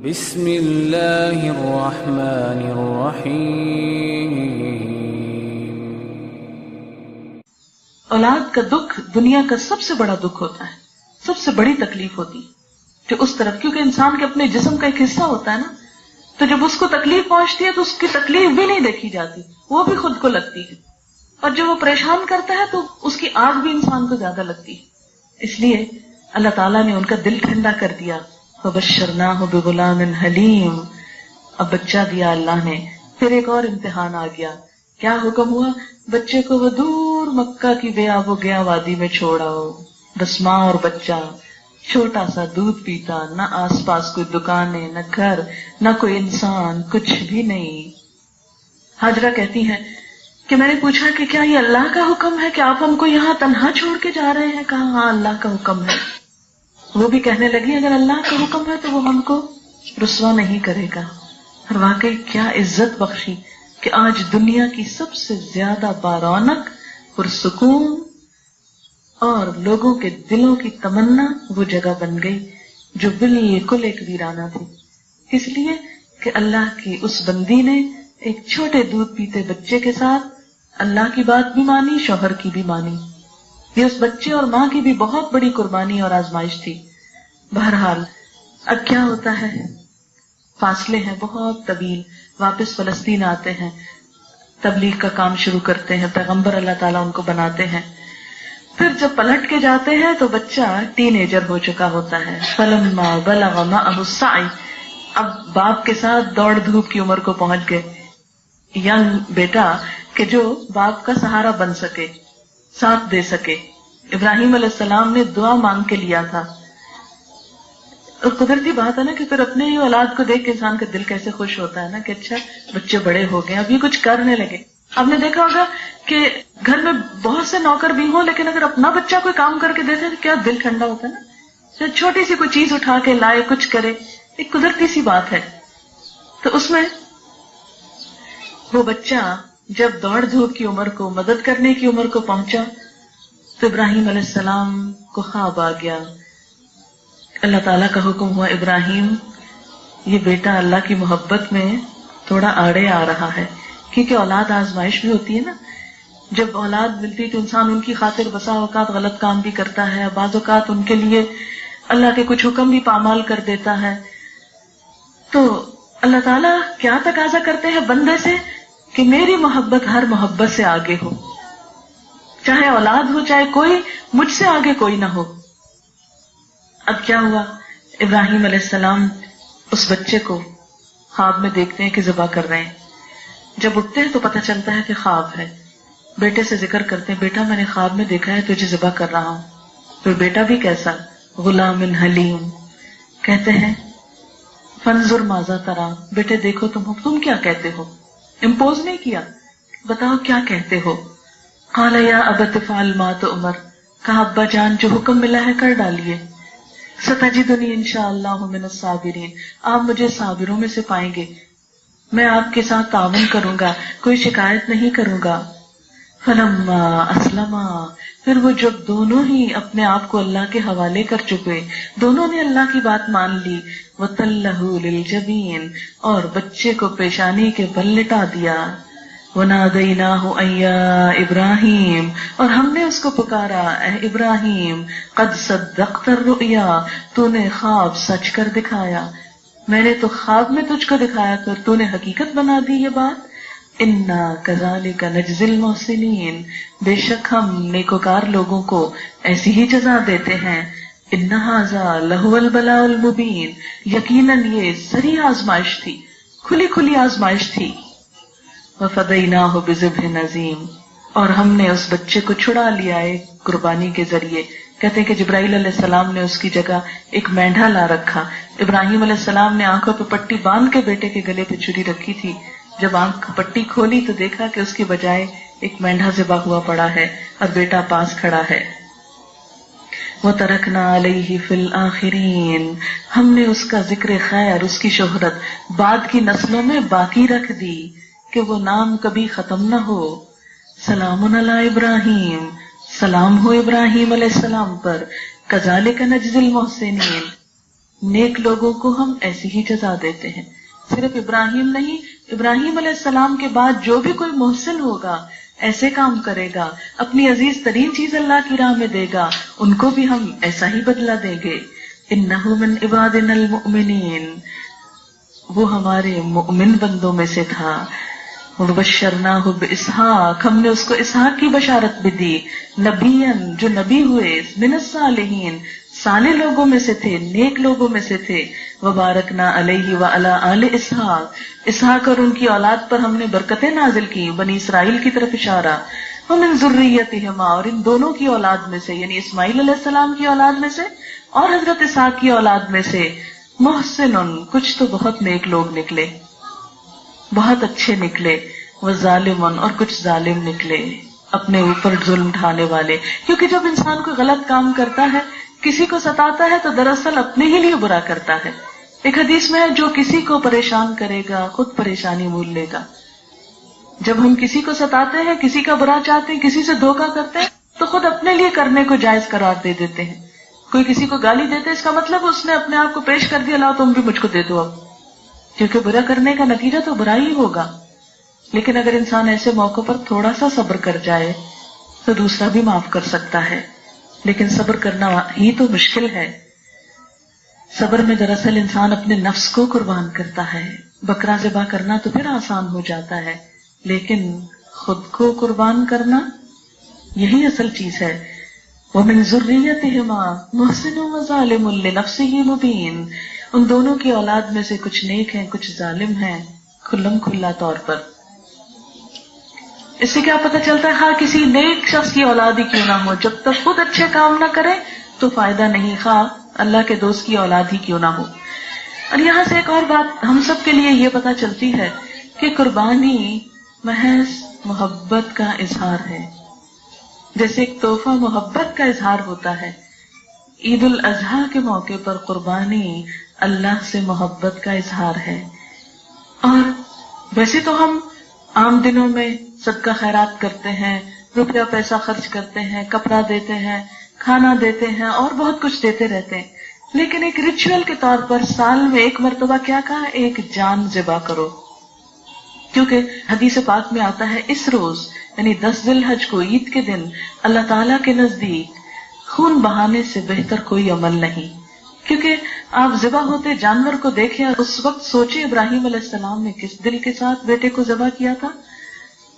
بسم اللہ الرحمن الرحیم۔ اولاد کا دکھ دنیا کا سب سے بڑا دکھ ہوتا ہے، سب سے بڑی تکلیف ہوتی ہے جو اس طرف، کیونکہ انسان کے اپنے جسم کا ایک حصہ ہوتا ہے نا، تو جب اس کو تکلیف پہنچتی ہے تو اس کی تکلیف بھی نہیں دیکھی جاتی، وہ بھی خود کو لگتی ہے، اور جب وہ پریشان کرتا ہے تو اس کی آگ بھی انسان کو زیادہ لگتی ہے۔ اس لیے اللہ تعالیٰ نے ان کا دل ٹھنڈا کر دیا، فبشرناہ بغلام حلیم، اب بچہ دیا اللہ نے۔ پھر ایک اور امتحان آ گیا، کیا حکم ہوا؟ بچے کو وہ دور مکہ کی بے آب و گیا وادی میں چھوڑ آؤ، بس ماں اور بچہ، چھوٹا سا دودھ پیتا، نہ آس پاس کوئی دکانیں، نہ گھر، نہ کوئی انسان، کچھ بھی نہیں۔ ہاجرہ کہتی ہیں کہ میں نے پوچھا کہ کیا یہ اللہ کا حکم ہے کہ آپ ہم کو یہاں تنہا چھوڑ کے جا رہے ہیں؟ کہا ہاں اللہ کا حکم ہے۔ وہ بھی کہنے لگی اگر اللہ کا حکم ہے تو وہ ہم کو رسوا نہیں کرے گا۔ اور واقعی کیا عزت بخشی کہ آج دنیا کی سب سے زیادہ بارونق، پرسکون اور لوگوں کے دلوں کی تمنا وہ جگہ بن گئی جو بالکل ایک ویرانہ تھی، اس لیے کہ اللہ کی اس بندی نے ایک چھوٹے دودھ پیتے بچے کے ساتھ اللہ کی بات بھی مانی، شوہر کی بھی مانی۔ یہ اس بچے اور ماں کی بھی بہت بڑی قربانی اور آزمائش تھی۔ بہرحال اب کیا ہوتا ہے، فاصلے ہیں بہت طویل، واپس فلسطین آتے ہیں، تبلیغ کا کام شروع کرتے ہیں، پیغمبر اللہ تعالیٰ ان کو بناتے ہیں۔ پھر جب پلٹ کے جاتے ہیں تو بچہ ٹین ایجر ہو چکا ہوتا ہے، فلما بلغ معه السعی، اب باپ کے ساتھ دوڑ دھوپ کی عمر کو پہنچ گئے، ینگ بیٹا کہ جو باپ کا سہارا بن سکے، ساتھ دے سکے۔ ابراہیم علیہ السلام نے دعا مانگ کے لیا تھا، اور قدرتی بات ہے نا کہ پھر اپنے ہی اولاد کو دیکھ کے انسان کا دل کیسے خوش ہوتا ہے نا کہ اچھا بچے بڑے ہو گئے، اب یہ کچھ کرنے لگے۔ آپ نے دیکھا ہوگا کہ گھر میں بہت سے نوکر بھی ہوں لیکن اگر اپنا بچہ کوئی کام کر کے دیتے تو کیا دل ٹھنڈا ہوتا ہے نا، چھوٹی سی کوئی چیز اٹھا کے لائے، کچھ کرے، ایک قدرتی سی بات ہے۔ تو اس میں وہ بچہ جب دوڑ دھوپ کی عمر کو، مدد کرنے کی عمر کو پہنچا تو ابراہیم علیہ السلام کو خواب آ گیا۔ اللہ تعالیٰ کا حکم ہوا ابراہیم یہ بیٹا اللہ کی محبت میں تھوڑا آڑے آ رہا ہے، کیونکہ اولاد آزمائش بھی ہوتی ہے نا، جب اولاد ملتی تو انسان ان کی خاطر بسا اوقات غلط کام بھی کرتا ہے، بعض اوقات ان کے لیے اللہ کے کچھ حکم بھی پامال کر دیتا ہے۔ تو اللہ تعالیٰ کیا تقاضا کرتے ہیں بندے سے کہ میری محبت ہر محبت سے آگے ہو، چاہے اولاد ہو چاہے کوئی، مجھ سے آگے کوئی نہ ہو۔ اب کیا ہوا، ابراہیم علیہ السلام اس بچے کو خواب میں دیکھتے ہیں کہ ذبح کر رہے ہیں۔ جب اٹھتے ہیں تو پتہ چلتا ہے کہ خواب ہے، بیٹے سے ذکر کرتے ہیں بیٹا میں نے خواب میں دیکھا ہے تجھے ذبح کر رہا ہوں۔ پھر بیٹا بھی کیسا، غلام حلیم، کہتے ہیں فانظر ماذا ترى، بیٹے دیکھو تم کیا کہتے ہو، امپوز نہیں کیا، بتاؤ کیا کہتے ہو۔ قال یا ابت افعل ما تؤمر، کہا ابا جان جو حکم ملا ہے کر ڈالیے۔ ستجدنی انشاءاللہ من الصابرین، آپ مجھے صابروں میں سے پائیں گے، میں آپ کے ساتھ تعاون کروں گا، کوئی شکایت نہیں کروں گا۔ فلما اسلما، پھر وہ جب دونوں ہی اپنے آپ کو اللہ کے حوالے کر چکے، دونوں نے اللہ کی بات مان لی، وَتَلَّهُ لِلْجَبِينِ، اور بچے کو پیشانی کے بل لٹا دیا، وَنَادَيْنَاهُ أَن يَا إِبْرَاهِيمُ، اور ہم نے اس کو پکارا اے ابراہیم، قد صدقت الرؤیا، تو نے خواب سچ کر دکھایا، میں نے تو خواب میں تجھ کو دکھایا تو نے حقیقت بنا دی یہ بات۔ اِنَّا كَذَلِكَ نَجْزِي الْمُحْسِنِينَ، بے شک ہم نیکوکار لوگوں کو ایسی ہی جزا دیتے ہیں۔ اِنَّ هَذَا لَهُوَ الْبَلَاءُ الْمُبِينُ، یقیناً یہ سری آزمائش تھی، کھلی کھلی آزمائش تھی۔ وَفَدَيْنَاهُ بِذِبْحٍ عَظِيمٍ، اور ہم نے اس بچے کو چھڑا لیا ایک قربانی کے ذریعے۔ کہتے ہیں کہ جبرائیل علیہ السلام نے اس کی جگہ ایک مینڈھا لا رکھا، ابراہیم علیہ السلام نے آنکھوں پہ پٹی باندھ کے بیٹے کے گلے پہ چھری رکھی تھی، جب آنکھ پٹی کھولی تو دیکھا کہ اس کی بجائے ایک مینڈھا ذبح ہوا پڑا ہے اور بیٹا پاس کھڑا ہے۔ وَتَرَكْنَا عَلَيْهِ فِي الْآخِرِينَ، ہم نے اس کا ذکر خیر، اس کی شہرت بعد کی نسلوں میں باقی رکھ دی کہ وہ نام کبھی ختم نہ ہو۔ سلام علی ابراہیم، سلام ہو ابراہیم علیہ السلام پر، کذالک نجزی المحسنین، نیک لوگوں کو ہم ایسی ہی جزا دیتے ہیں. صرف ابراہیم نہیں، ابراہیم علیہ السلام کے بعد جو بھی کوئی محسن ہوگا، ایسے کام کرے گا، اپنی عزیز ترین چیز اللہ کی راہ میں دے گا، ان کو بھی ہم ایسا ہی بدلہ دیں گے. انہ من عبادنا المؤمنین، وہ ہمارے مؤمن بندوں میں سے تھا. وبشرناہ باسحاق، ہم نے اس کو اسحاق کی بشارت بھی دی. نبیًا، جو نبی ہوئے، من الصالحین، صالح لوگوں میں سے تھے، نیک لوگوں میں سے تھے. وبارکنا علیہ وعلی آل اسحاق، اسحاق اور ان کی اولاد پر ہم نے برکتیں نازل کی. بنی اسرائیل کی طرف اشارہ. ومن ذریتہما، اور ان دونوں کی اولاد میں سے، یعنی اسماعیل علیہ السلام کی اولاد میں سے اور حضرت اسحاق کی اولاد میں سے، محسن، کچھ تو بہت نیک لوگ نکلے، بہت اچھے نکلے. وظالم، اور کچھ ظالم نکلے، اپنے اوپر ظلم ڈھانے والے. کیونکہ جب انسان کوئی غلط کام کرتا ہے، کسی کو ستاتا ہے، تو دراصل اپنے ہی لیے برا کرتا ہے. ایک حدیث میں ہے، جو کسی کو پریشان کرے گا خود پریشانی مول لے گا. جب ہم کسی کو ستاتے ہیں، کسی کا برا چاہتے ہیں، کسی سے دھوکہ کرتے ہیں، تو خود اپنے لیے کرنے کو جائز قرار دے دیتے ہیں. کوئی کسی کو گالی دیتے، اس کا مطلب اس نے اپنے آپ کو پیش کر دیا، لاؤ تم بھی مجھ کو دے دو اب، کیونکہ برا کرنے کا نتیجہ تو برا ہی ہوگا. لیکن اگر انسان ایسے موقع پر تھوڑا سا صبر کر جائے تو دوسرا بھی معاف کر سکتا ہے. لیکن صبر کرنا ہی تو مشکل ہے. صبر میں دراصل انسان اپنے نفس کو قربان کرتا ہے. بکرا ذبح کرنا تو پھر آسان ہو جاتا ہے، لیکن خود کو قربان کرنا یہی اصل چیز ہے. وَمِن ذُرِّيَّتِهِمَا مُحْسِنٌ وَظَالِمٌ لِنَفْسِهِ مُبِينٌ، ان دونوں کی اولاد میں سے کچھ نیک ہیں، کچھ ظالم ہیں، کھلم کھلا طور پر. اس سے کیا پتہ چلتا ہے؟ ہاں کسی نیک شخص کی اولاد ہی کیوں نہ ہو، جب تک خود اچھے کام نہ کرے تو فائدہ نہیں، خواہ اللہ کے دوست کی اولاد ہی کیوں نہ ہو. اور یہاں سے ایک اور بات ہم سب کے لیے یہ پتہ چلتی ہے کہ قربانی محض محبت کا اظہار ہے. جیسے ایک تحفہ محبت کا اظہار ہوتا ہے، عید الاضحیٰ کے موقع پر قربانی اللہ سے محبت کا اظہار ہے. اور ویسے تو ہم عام دنوں میں صدقہ خیرات کرتے ہیں، روپیہ پیسہ خرچ کرتے ہیں، کپڑا دیتے ہیں، کھانا دیتے ہیں اور بہت کچھ دیتے رہتے ہیں. لیکن ایک ریچول کے طور پر سال میں ایک مرتبہ کیا کہا؟ ایک جان ذبح کرو. کیونکہ حدیث پاک میں آتا ہے اس روز یعنی 10 ذی الحج کو، عید کے دن، اللہ تعالیٰ کے نزدیک خون بہانے سے بہتر کوئی عمل نہیں. کیونکہ آپ ذبح ہوتے جانور کو دیکھیں، اس وقت سوچے ابراہیم علیہ السلام نے کس دل کے ساتھ بیٹے کو ذبح کیا تھا،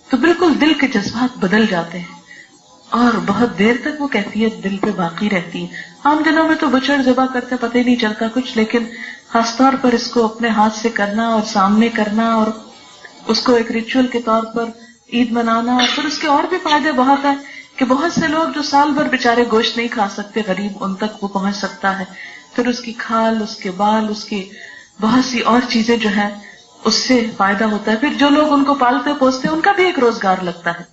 تو بالکل دل کے جذبات بدل جاتے ہیں اور بہت دیر تک وہ کیفیت دل پہ باقی رہتی ہے. عام دنوں میں تو بچڑ ذبح کرتے پتہ ہی نہیں چلتا کچھ، لیکن خاص طور پر اس کو اپنے ہاتھ سے کرنا اور سامنے کرنا اور اس کو ایک ریچول کے طور پر عید منانا، اور پھر اس کے اور بھی فائدے بہت ہیں کہ بہت سے لوگ جو سال بھر بیچارے گوشت نہیں کھا سکتے، غریب، ان تک وہ پہنچ سکتا ہے. پھر اس کی کھال، اس کے بال، اس کی بہت سی اور چیزیں جو ہیں اس سے فائدہ ہوتا ہے. پھر جو لوگ ان کو پالتے پوستے ان کا بھی ایک روزگار لگتا ہے.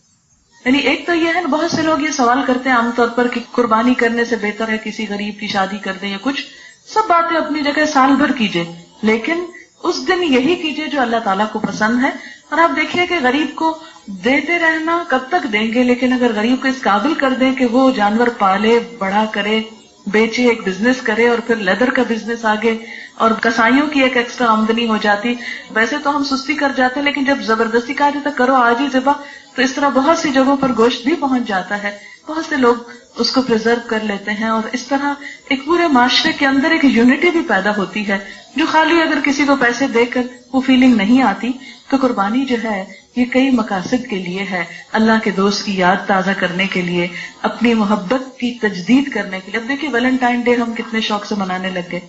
یعنی ایک تو یہ ہے نا، بہت سے لوگ یہ سوال کرتے ہیں عام طور پر کہ قربانی کرنے سے بہتر ہے کسی غریب کی شادی کر دیں یا کچھ. سب باتیں اپنی جگہ، سال بھر کیجئے، لیکن اس دن یہی کیجئے جو اللہ تعالیٰ کو پسند ہے. اور آپ دیکھیے کہ غریب کو دیتے رہنا کب تک دیں گے، لیکن اگر غریب کو اس قابل کر دیں کہ وہ جانور پالے، بڑا کرے، بیچے، ایک بزنس کرے، اور پھر لیدر کا بزنس آگے، اور کسائیوں کی ایک ایکسٹرا آمدنی ہو جاتی. ویسے تو ہم سستی کر جاتے ہیں، لیکن جب زبردستی کہا جاتا کرو آج ہی ذبح، تو اس طرح بہت سی جگہوں پر گوشت بھی پہنچ جاتا ہے. بہت سے لوگ اس کو پریزرو کر لیتے ہیں، اور اس طرح ایک پورے معاشرے کے اندر ایک یونٹی بھی پیدا ہوتی ہے، جو خالی اگر کسی کو پیسے دے کر وہ فیلنگ نہیں آتی. تو قربانی جو ہے یہ کئی مقاصد کے لیے ہے، اللہ کے دوست کی یاد تازہ کرنے کے لیے، اپنی محبت کی تجدید کرنے کے لیے. اب دیکھیے ویلنٹائن ڈے ہم کتنے شوق سے منانے لگ گئے،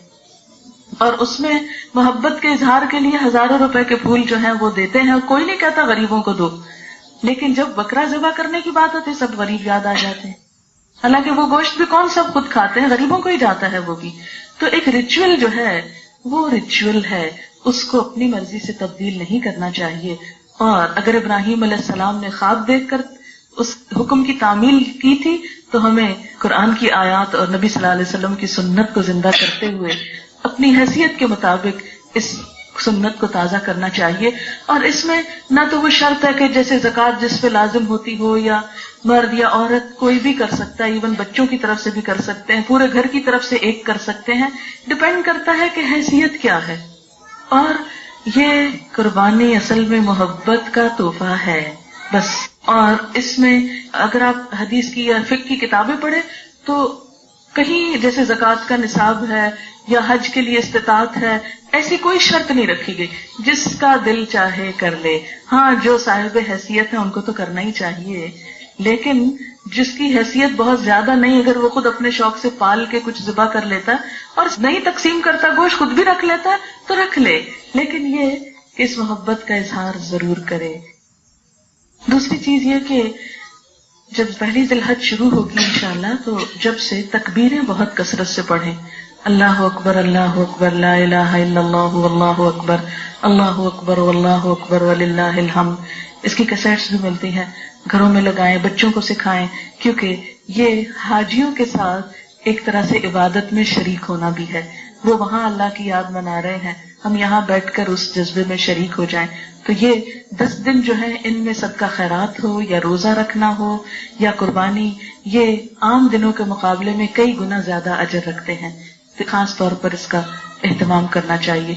اور اس میں محبت کے اظہار کے لیے ہزاروں روپے کے پھول جو ہیں وہ دیتے ہیں. کوئی نہیں کہتا غریبوں کو دو، لیکن جب بکرا ذبح کرنے کی بات ہوتی ہے سب غریب یاد آ جاتے ہیں. حالانکہ وہ گوشت بھی کون سب خود کھاتے ہیں، غریبوں کو ہی جاتا ہے وہ بھی. تو ایک ریچول جو ہے وہ ریچول ہے، اس کو اپنی مرضی سے تبدیل نہیں کرنا چاہیے. اور اگر ابراہیم علیہ السلام نے خواب دیکھ کر اس حکم کی تعمیل کی تھی، تو ہمیں قرآن کی آیات اور نبی صلی اللہ علیہ وسلم کی سنت کو زندہ کرتے ہوئے اپنی حیثیت کے مطابق اس سنت کو تازہ کرنا چاہیے. اور اس میں نہ تو وہ شرط ہے کہ جیسے زکوٰۃ جس پہ لازم ہوتی ہو یا مرد یا عورت کوئی بھی کر سکتا ہے، ایون بچوں کی طرف سے بھی کر سکتے ہیں، پورے گھر کی طرف سے ایک کر سکتے ہیں. ڈپینڈ کرتا ہے کہ حیثیت کیا ہے. اور یہ قربانی اصل میں محبت کا تحفہ ہے بس. اور اس میں اگر آپ حدیث کی یا فقہ کی کتابیں پڑھیں تو کہیں جیسے زکوٰۃ کا نصاب ہے یا حج کے لیے استطاعت ہے، ایسی کوئی شرط نہیں رکھی گئی. جس کا دل چاہے کر لے. ہاں جو صاحب حیثیت ہے ان کو تو کرنا ہی چاہیے، لیکن جس کی حیثیت بہت زیادہ نہیں، اگر وہ خود اپنے شوق سے پال کے کچھ ذبح کر لیتا ہے اور نہیں تقسیم کرتا، گوشت خود بھی رکھ لیتا ہے تو رکھ لے، لیکن یہ کہ اس محبت کا اظہار ضرور کرے. دوسری چیز یہ کہ جب پہلی ذی الحج شروع ہوگی انشاءاللہ تو جب سے تکبیریں بہت کثرت سے پڑھیں. اللہ اکبر اللہ اکبر لا الہ الا اللہ واللہ اکبر اللہ اکبر واللہ اکبر وللہ الحمد. اس کی کیسٹس بھی ملتی ہیں، گھروں میں لگائیں، بچوں کو سکھائیں، کیونکہ یہ حاجیوں کے ساتھ ایک طرح سے عبادت میں شریک ہونا بھی ہے. وہ وہاں اللہ کی یاد منا رہے ہیں، ہم یہاں بیٹھ کر اس جذبے میں شریک ہو جائیں. تو یہ 10 دن جو ہیں ان میں صدقہ خیرات ہو یا روزہ رکھنا ہو یا قربانی، یہ عام دنوں کے مقابلے میں کئی گنا زیادہ اجر رکھتے ہیں. خاص طور پر اس کا اہتمام کرنا چاہیے.